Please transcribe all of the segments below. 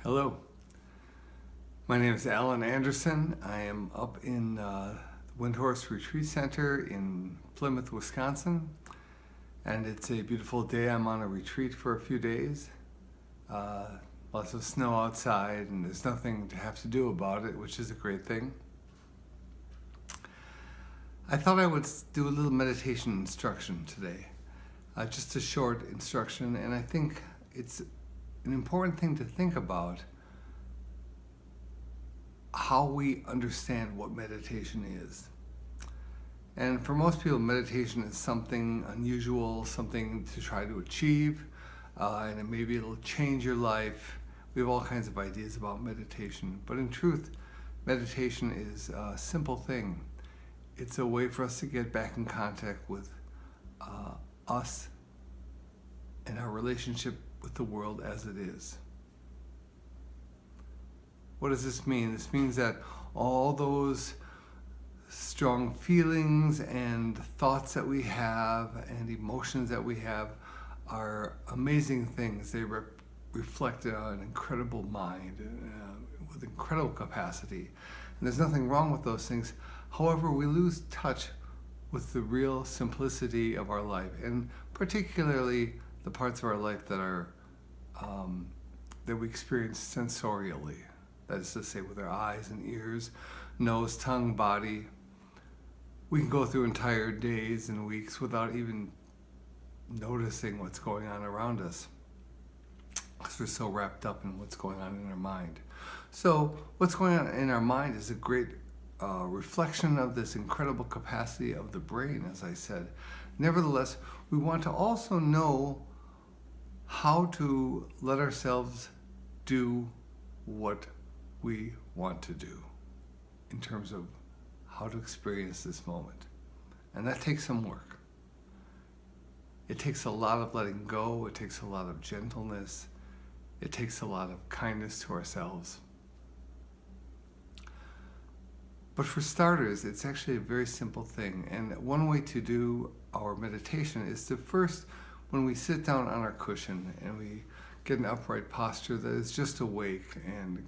Hello, my name is Alan Anderson. I am up in the Windhorse Retreat Center in Plymouth, Wisconsin, and it's a beautiful day. I'm on a retreat for a few days. Lots of snow outside, and there's nothing to have to do about it, which is a great thing. I thought I would do a little meditation instruction today, just a short instruction, and I think it's an important thing to think about how we understand what meditation is. And for most people, meditation is something unusual, something to try to achieve, and maybe it'll change your life. We have all kinds of ideas about meditation, but in truth, meditation is a simple thing. It's a way for us to get back in contact with us and our relationship with the world as it is. What does this mean? This means that all those strong feelings and thoughts that we have and emotions that we have are amazing things. They reflect an incredible mind with incredible capacity. And there's nothing wrong with those things. However, we lose touch with the real simplicity of our life, and particularly the parts of our life that are that we experience sensorially. That is to say, with our eyes and ears, nose, tongue, body. We can go through entire days and weeks without even noticing what's going on around us, because we're so wrapped up in what's going on in our mind. So what's going on in our mind is a great reflection of this incredible capacity of the brain, as I said. Nevertheless, we want to also know how to let ourselves do what we want to do in terms of how to experience this moment. And that takes some work. It takes a lot of letting go. It takes a lot of gentleness. It takes a lot of kindness to ourselves. But for starters, it's actually a very simple thing. And one way to do our meditation is to first, when we sit down on our cushion and we get an upright posture that is just awake and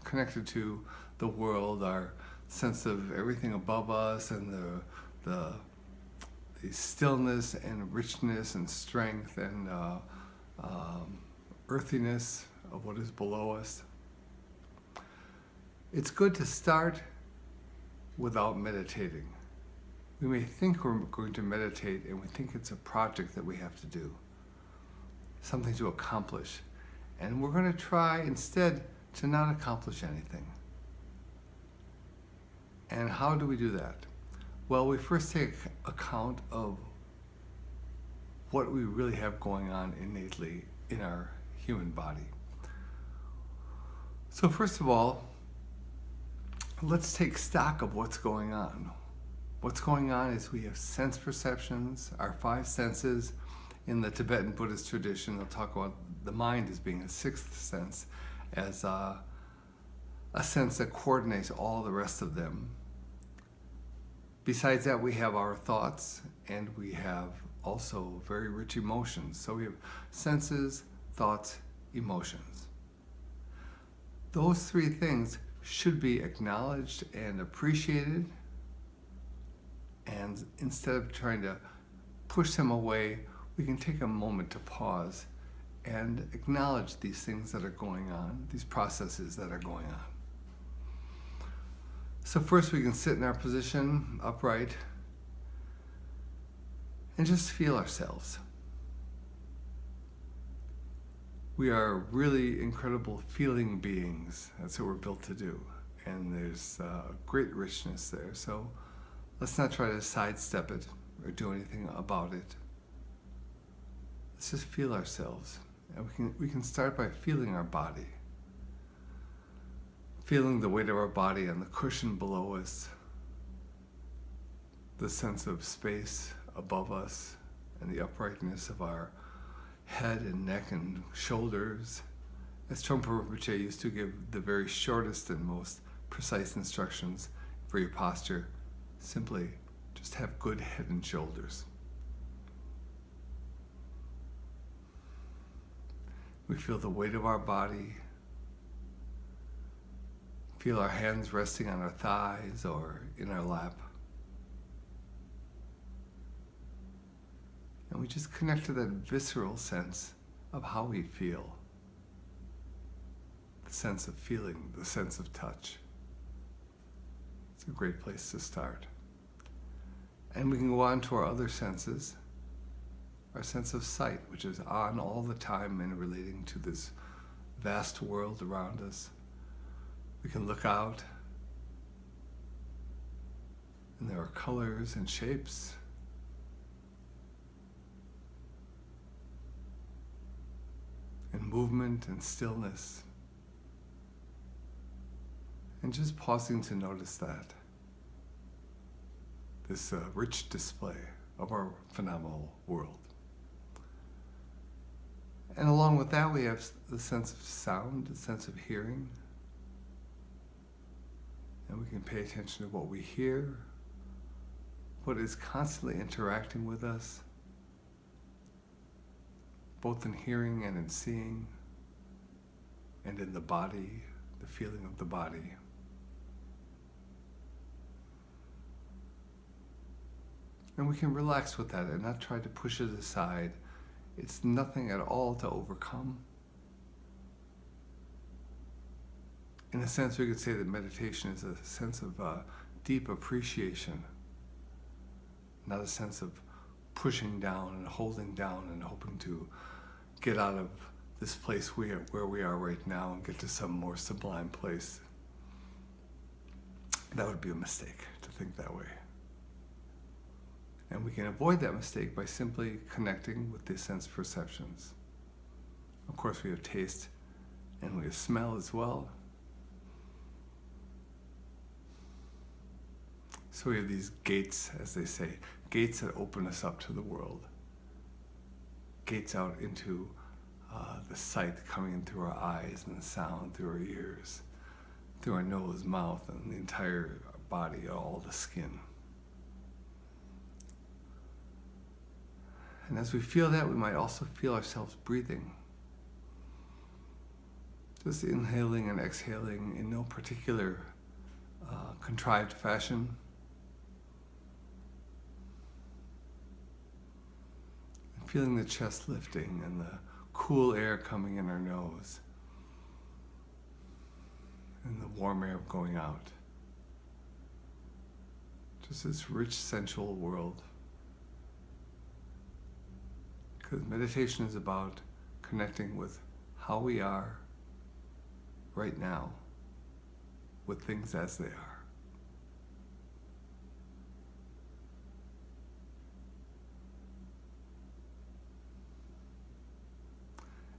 connected to the world, our sense of everything above us and the stillness and richness and strength and earthiness of what is below us. It's good to start without meditating. We may think we're going to meditate and we think it's a project that we have to do, something to accomplish. And we're going to try instead to not accomplish anything. And how do we do that? Well, we first take account of what we really have going on innately in our human body. So first of all, let's take stock of what's going on. What's going on is we have sense perceptions, our five senses. In the Tibetan Buddhist tradition, they'll talk about the mind as being a sixth sense, as a sense that coordinates all the rest of them. Besides that, we have our thoughts, and we have also very rich emotions. So we have senses, thoughts, emotions. Those three things should be acknowledged and appreciated, and instead of trying to push them away, we can take a moment to pause and acknowledge these things that are going on, these processes that are going on. So first we can sit in our position upright and just feel ourselves. We are really incredible feeling beings. That's what we're built to do. And there's great richness there. So let's not try to sidestep it or do anything about it. Let's just feel ourselves. And we can start by feeling our body. Feeling the weight of our body on the cushion below us. The sense of space above us and the uprightness of our head and neck and shoulders. As Trungpa Rinpoche used to give the very shortest and most precise instructions for your posture, simply just have good head and shoulders. We feel the weight of our body feel our hands resting on our thighs or in our lap. And we just connect to that visceral sense of how we feel. The sense of feeling, the sense of touch. It's a great place to start. And we can go on to our other senses. Our sense of sight, which is on all the time and relating to this vast world around us. We can look out, and there are colors and shapes. And movement and stillness. And just pausing to notice that. This rich display of our phenomenal world. And along with that, we have the sense of sound, the sense of hearing. And we can pay attention to what we hear, what is constantly interacting with us, both in hearing and in seeing, and in the body, the feeling of the body. And we can relax with that and not try to push it aside. It's nothing at all to overcome. In a sense, we could say that meditation is a sense of deep appreciation, not a sense of pushing down and holding down and hoping to get out of this place where we are right now and get to some more sublime place. That would be a mistake to think that way. And we can avoid that mistake by simply connecting with the sense perceptions. Of course, we have taste and we have smell as well. So we have these gates, as they say, gates that open us up to the world. Gates out into the sight coming in through our eyes and the sound through our ears, through our nose, mouth, and the entire body, all the skin. And as we feel that, we might also feel ourselves breathing. Just inhaling and exhaling in no particular contrived fashion. And feeling the chest lifting and the cool air coming in our nose. And the warm air going out. Just this rich sensual world. Because meditation is about connecting with how we are right now, with things as they are.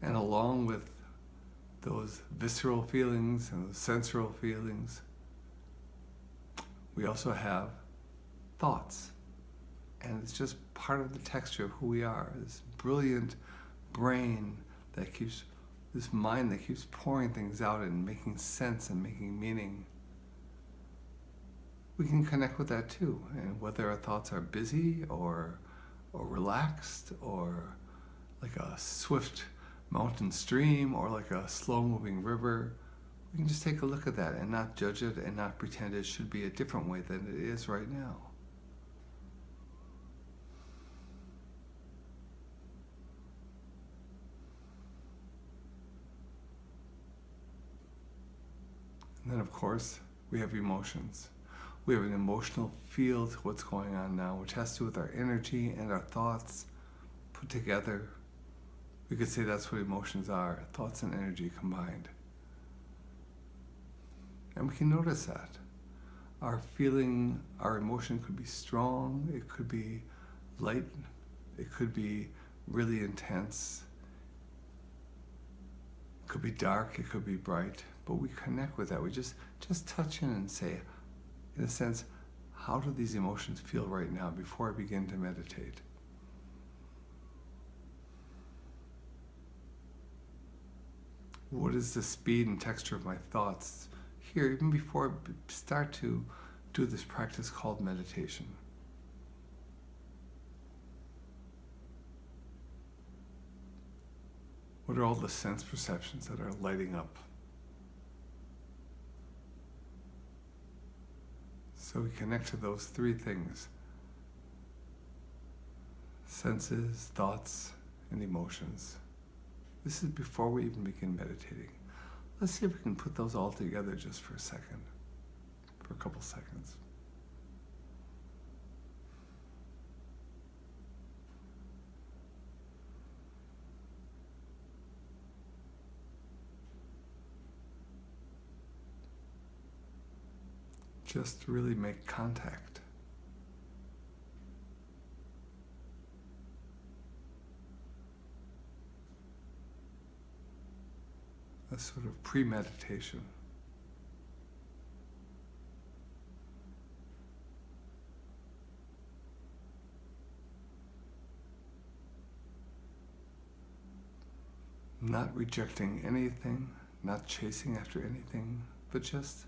And along with those visceral feelings and those sensorial feelings, we also have thoughts. And it's just part of the texture of who we are. This brilliant brain that keeps, this mind that keeps pouring things out and making sense and making meaning. We can connect with that too. And whether our thoughts are busy or relaxed or like a swift mountain stream or like a slow-moving river, we can just take a look at that and not judge it and not pretend it should be a different way than it is right now. And then, of course, we have emotions. We have an emotional field to what's going on now, which has to do with our energy and our thoughts put together. We could say that's what emotions are, thoughts and energy combined. And we can notice that. Our feeling, our emotion could be strong, it could be light, it could be really intense, it could be dark, it could be bright. But we connect with that. We just touch in and say, in a sense, how do these emotions feel right now before I begin to meditate? What is the speed and texture of my thoughts here, even before I start to do this practice called meditation? What are all the sense perceptions that are lighting up? So we connect to those three things: senses, thoughts, and emotions. This is before we even begin meditating. Let's see if we can put those all together just for a second, for a couple seconds. Just really make contact. A sort of premeditation. Not rejecting anything, not chasing after anything, but just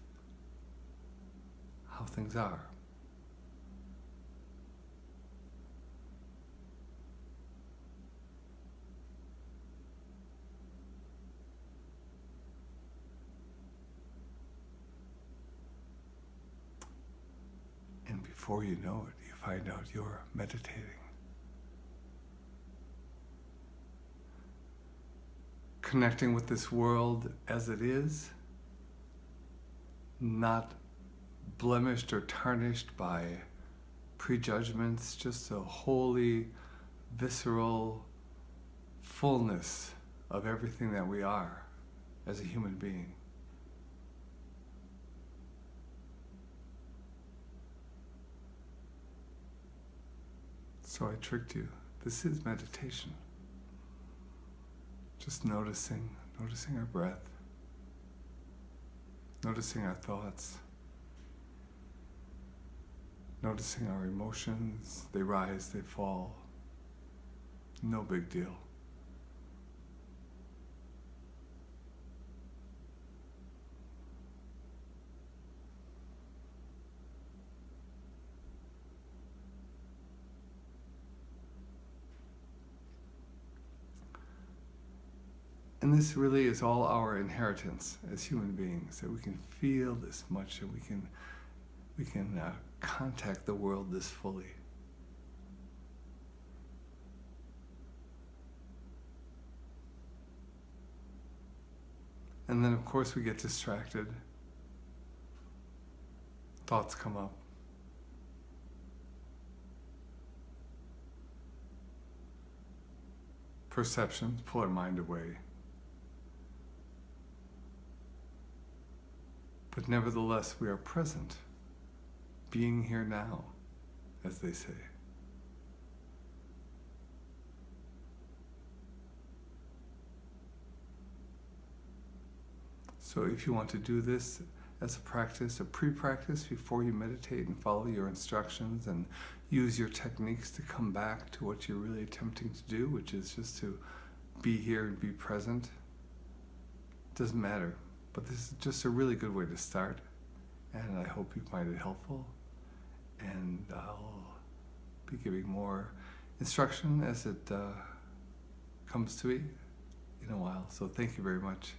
how things are. And before you know it, you find out you're meditating. Connecting with this world as it is, not blemished or tarnished by prejudgments, just a wholly visceral fullness of everything that we are as a human being. So I tricked you. This is meditation. Just noticing our breath, noticing our thoughts, noticing our emotions. They rise, they fall. No big deal. And this really is all our inheritance as human beings, that we can feel this much and we can contact the world this fully. And then of course we get distracted. Thoughts come up. Perceptions pull our mind away. But nevertheless, we are present, being here now, as they say. So if you want to do this as a practice, a pre-practice before you meditate and follow your instructions and use your techniques to come back to what you're really attempting to do, which is just to be here and be present, doesn't matter. But this is just a really good way to start, and I hope you find it helpful. And I'll be giving more instruction as it comes to me in a while. So thank you very much.